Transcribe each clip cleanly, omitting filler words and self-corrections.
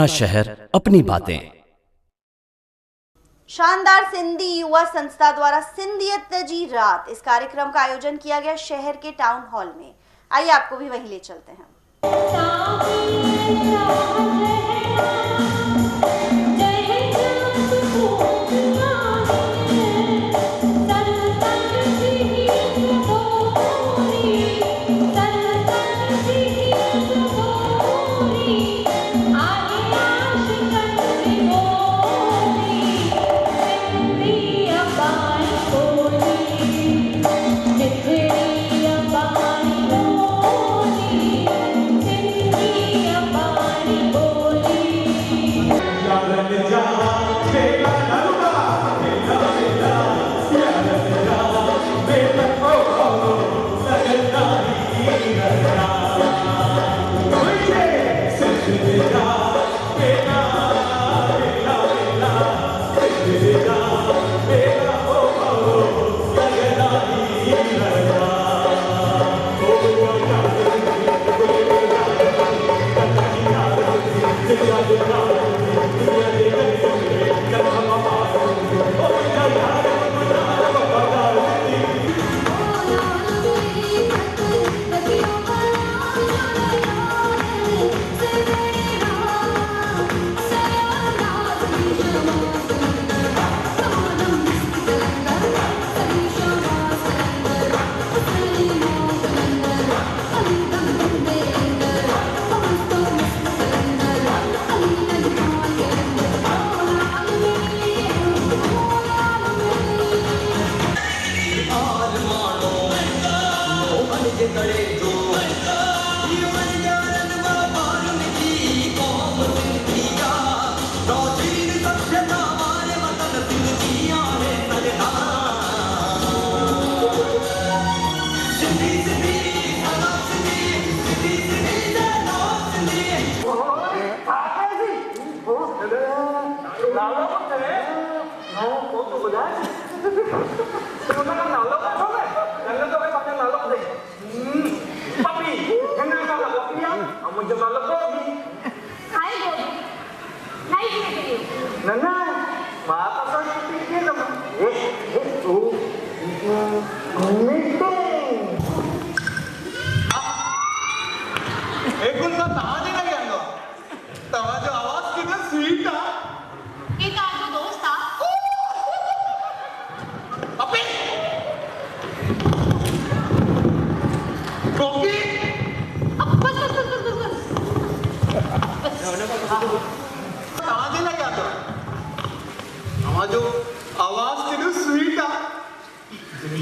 शहर अपनी बातें। शानदार सिंधी युवा संस्था द्वारा सिंधियत जी रात इस कार्यक्रम का आयोजन किया गया शहर के टाउन हॉल में। आइए आपको भी वहीं ले चलते हैं।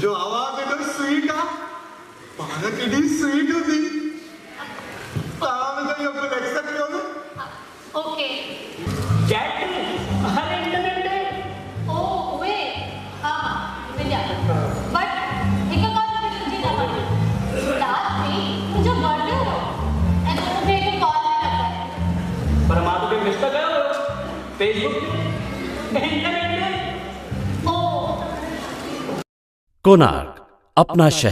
जो आवाज एकदम स्वीट है, पाना कितनी स्वीट होती, ताम तो ये अपन एक्सेप्ट क्यों ना? ओके। चैट हर इंटरनेट पे। ओह वे, हाँ मिल जाता। बट एक बात मुझे ना पड़ी। लास्ट में मुझे बर्थडे हो, एंड मुझे एक कॉल नहीं करता है। पर हमारे पे मिस तो गए हो, फेसबुक पे, इंटरनेट पे। कोणार्क अपना शहर।